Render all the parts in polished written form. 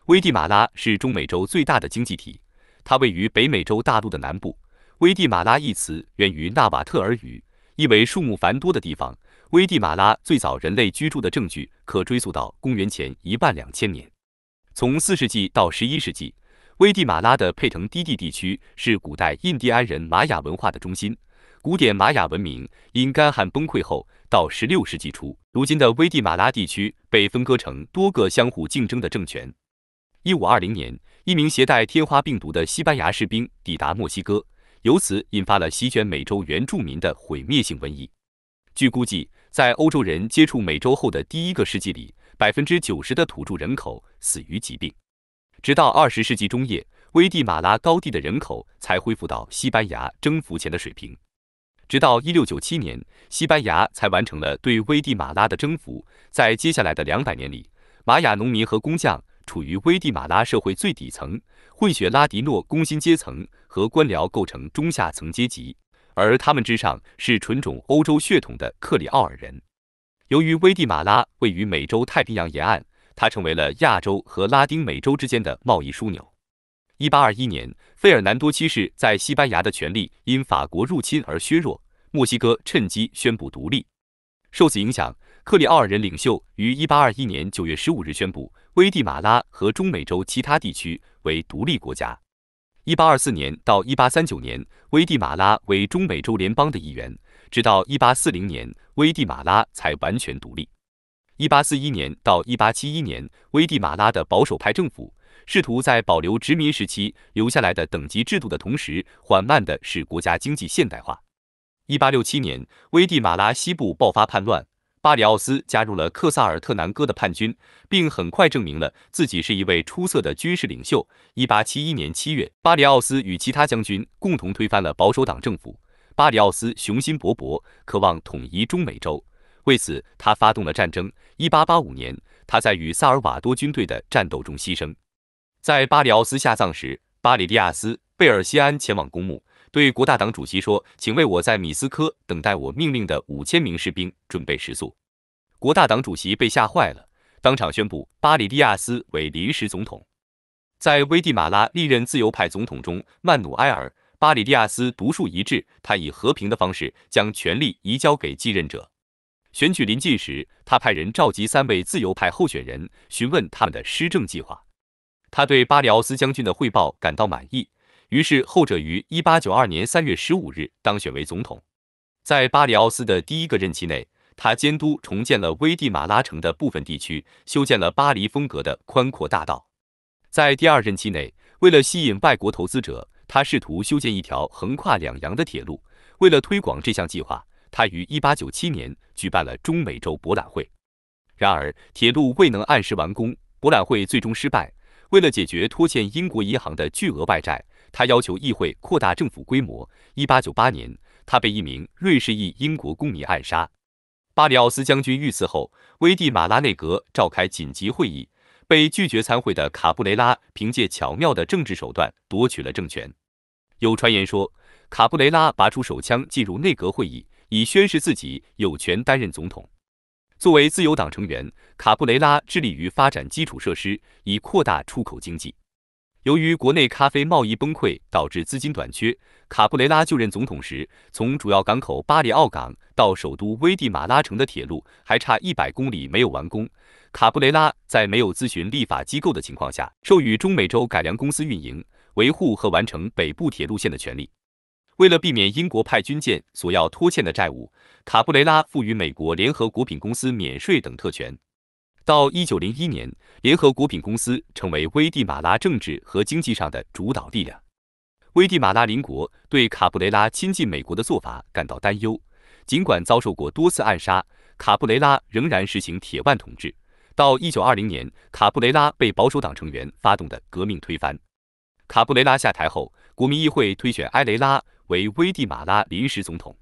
危地马拉是中美洲最大的经济体，它位于北美洲大陆的南部。危地马拉一词源于纳瓦特尔语，意为树木繁多的地方。危地马拉最早人类居住的证据可追溯到公元前12000年。从4世纪到11世纪，危地马拉的佩腾低地地区是古代印第安人玛雅文化的中心。古典玛雅文明因干旱崩溃后，到16世纪初，如今的危地马拉地区被分割成多个相互竞争的政权。1520年，一名携带天花病毒的西班牙士兵抵达墨西哥，由此引发了席卷美洲原住民的毁灭性瘟疫。据估计，在欧洲人接触美洲后的第1个世纪里，90%的土著人口死于疾病。直到20世纪中叶，危地马拉高地的人口才恢复到西班牙征服前的水平。直到1697年，西班牙才完成了对危地马拉的征服。在接下来的200年里，玛雅农民和工匠处于危地马拉社会最底层，混血拉迪诺工薪阶层和官僚构成中下层阶级，而他们之上是纯种欧洲血统的克里奥尔人。由于危地马拉位于美洲太平洋沿岸，它成为了亚洲和拉丁美洲之间的贸易枢纽。1821年，费尔南多七世在西班牙的权力因法国入侵而削弱，墨西哥趁机宣布独立。受此影响，克里奥尔人领袖于1821年9月15日宣布，危地马拉和中美洲其他地区为独立国家。1824年到1839年，危地马拉为中美洲联邦的一员，直到1840年，危地马拉才完全独立。1841年到1871年，危地马拉的保守派政府试图在保留殖民时期留下来的等级制度的同时，缓慢地使国家经济现代化。1867年，危地马拉西部爆发叛乱，巴里奥斯加入了克萨尔特南哥的叛军，并很快证明了自己是一位出色的军事领袖。1871年7月，巴里奥斯与其他将军共同推翻了保守党政府。巴里奥斯雄心勃勃，渴望统一中美洲，为此他发动了战争。1885年，他在与萨尔瓦多军队的战斗中牺牲。在巴里奥斯下葬时，巴里利亚斯·贝尔西安前往公墓，对国大党主席说：“请为我在米斯科等待我命令的5000名士兵准备食宿。”国大党主席被吓坏了，当场宣布巴里利亚斯为临时总统。在危地马拉历任自由派总统中，曼努埃尔·巴里利亚斯独树一帜，他以和平的方式将权力移交给继任者。选举临近时，他派人召集3位自由派候选人，询问他们的施政计划。他对巴里奥斯将军的汇报感到满意，于是后者于1892年3月15日当选为总统。在巴里奥斯的第1个任期内，他监督重建了危地马拉城的部分地区，修建了巴黎风格的宽阔大道。在第2任期内，为了吸引外国投资者，他试图修建一条横跨2洋的铁路。为了推广这项计划，他于1897年举办了中美洲博览会。然而，铁路未能按时完工，博览会最终失败。为了解决拖欠英国银行的巨额外债，他要求议会扩大政府规模。1898年，他被一名瑞士裔英国公民暗杀。巴里奥斯将军遇刺后，危地马拉内阁召开紧急会议，被拒绝参会的卡布雷拉凭借巧妙的政治手段夺取了政权。有传言说，卡布雷拉拔出手枪进入内阁会议，以宣示自己有权担任总统。作为自由党成员，卡布雷拉致力于发展基础设施，以扩大出口经济。由于国内咖啡贸易崩溃导致资金短缺，卡布雷拉就任总统时，从主要港口巴里奥港到首都危地马拉城的铁路还差100公里没有完工。卡布雷拉在没有咨询立法机构的情况下，授予中美洲改良公司运营、维护和完成北部铁路线的权利。为了避免英国派军舰所要拖欠的债务，卡布雷拉赋予美国联合果品公司免税等特权。到1901年，联合果品公司成为危地马拉政治和经济上的主导力量。危地马拉邻国对卡布雷拉亲近美国的做法感到担忧，尽管遭受过多次暗杀，卡布雷拉仍然实行铁腕统治。到1920年，卡布雷拉被保守党成员发动的革命推翻。卡布雷拉下台后，国民议会推选埃雷拉为危地马拉临时总统。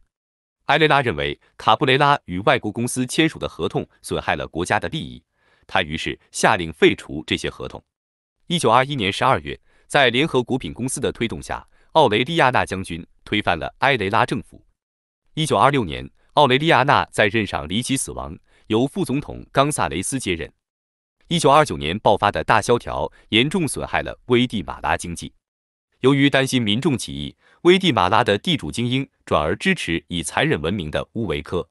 埃雷拉认为卡布雷拉与外国公司签署的合同损害了国家的利益，他于是下令废除这些合同。1921年12月，在联合果品公司的推动下，奥雷利亚纳将军推翻了埃雷拉政府。1926年，奥雷利亚纳在任上离奇死亡，由副总统冈萨雷斯接任。1929年爆发的大萧条严重损害了危地马拉经济。由于担心民众起义，危地马拉的地主精英转而支持以残忍闻名的乌维科。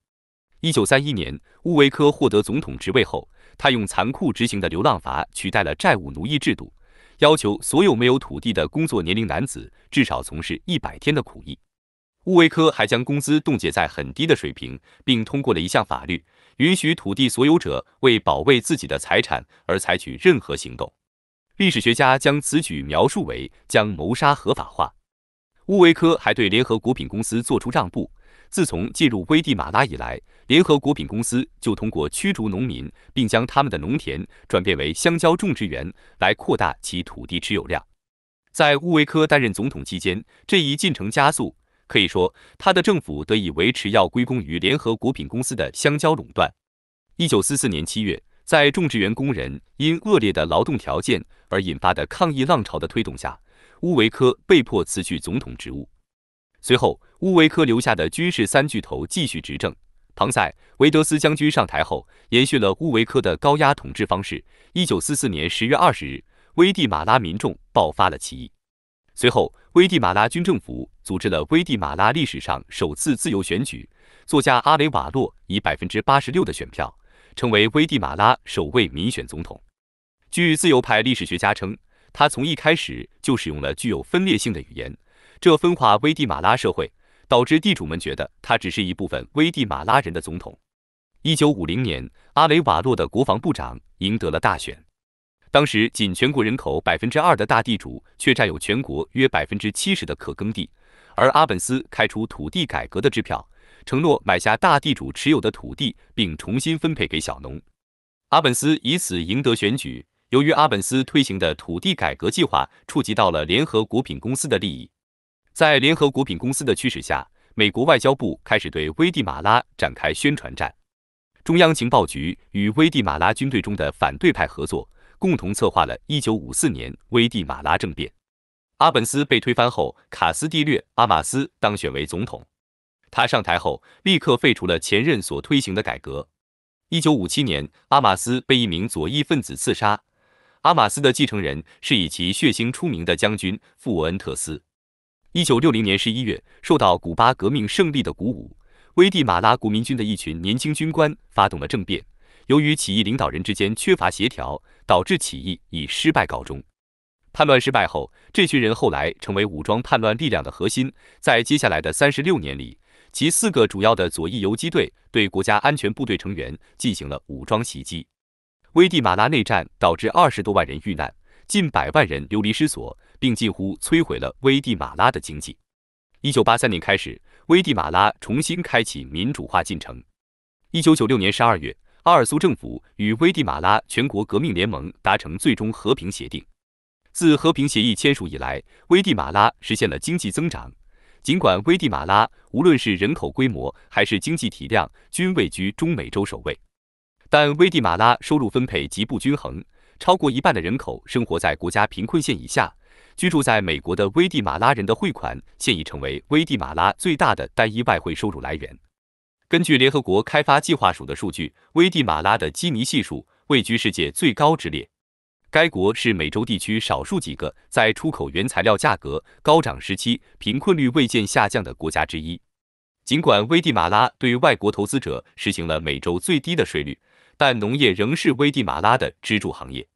1931年，乌维科获得总统职位后，他用残酷执行的流浪法取代了债务奴役制度，要求所有没有土地的工作年龄男子至少从事100天的苦役。乌维科还将工资冻结在很低的水平，并通过了一项法律，允许土地所有者为保卫自己的财产而采取任何行动。历史学家将此举描述为将谋杀合法化。乌维科还对联合果品公司做出让步。自从进入危地马拉以来，联合果品公司就通过驱逐农民，并将他们的农田转变为香蕉种植园，来扩大其土地持有量。在乌维科担任总统期间，这一进程加速，可以说他的政府得以维持要归功于联合果品公司的香蕉垄断。1944年7月，在种植园工人因恶劣的劳动条件而引发的抗议浪潮的推动下，乌维科被迫辞去总统职务。随后，乌维科留下的军事三巨头继续执政。庞塞维德斯将军上台后，延续了乌维科的高压统治方式。1944年10月20日，危地马拉民众爆发了起义。随后，危地马拉军政府组织了危地马拉历史上首次自由选举，作家阿雷瓦洛以86%的选票成为危地马拉首位民选总统。据自由派历史学家称，他从一开始就使用了具有分裂性的语言，这分化危地马拉社会，导致地主们觉得他只是一部分危地马拉人的总统。1950年，阿雷瓦洛的国防部长赢得了大选。当时仅全国人口2%的大地主却占有全国约70%的可耕地，而阿本斯开出土地改革的支票，承诺买下大地主持有的土地，并重新分配给小农。阿本斯以此赢得选举。由于阿本斯推行的土地改革计划触及到了联合果品公司的利益，在联合果品公司的驱使下，美国外交部开始对危地马拉展开宣传战。中央情报局与危地马拉军队中的反对派合作，共同策划了1954年危地马拉政变。阿本斯被推翻后，卡斯蒂略·阿马斯当选为总统。他上台后，立刻废除了前任所推行的改革。1957年，阿马斯被一名左翼分子刺杀。阿马斯的继承人是以其血腥出名的将军富沃恩特斯。1960年11月，受到古巴革命胜利的鼓舞，危地马拉国民军的一群年轻军官发动了政变。由于起义领导人之间缺乏协调，导致起义以失败告终。叛乱失败后，这群人后来成为武装叛乱力量的核心。在接下来的36年里，其4个主要的左翼游击队对国家安全部队成员进行了武装袭击。危地马拉内战导致20多万人遇难，近100万人流离失所，并几乎摧毁了危地马拉的经济。1983年开始，危地马拉重新开启民主化进程。1996年12月，阿尔苏政府与危地马拉全国革命联盟达成最终和平协定。自和平协议签署以来，危地马拉实现了经济增长。尽管危地马拉无论是人口规模还是经济体量均位居中美洲首位，但危地马拉收入分配极不均衡，超过1半的人口生活在国家贫困线以下。居住在美国的危地马拉人的汇款现已成为危地马拉最大的单一外汇收入来源。根据联合国开发计划署的数据，危地马拉的基尼系数位居世界最高之列。该国是美洲地区少数几个在出口原材料价格高涨时期贫困率未见下降的国家之一。尽管危地马拉对外国投资者实行了美洲最低的税率，但农业仍是危地马拉的支柱行业。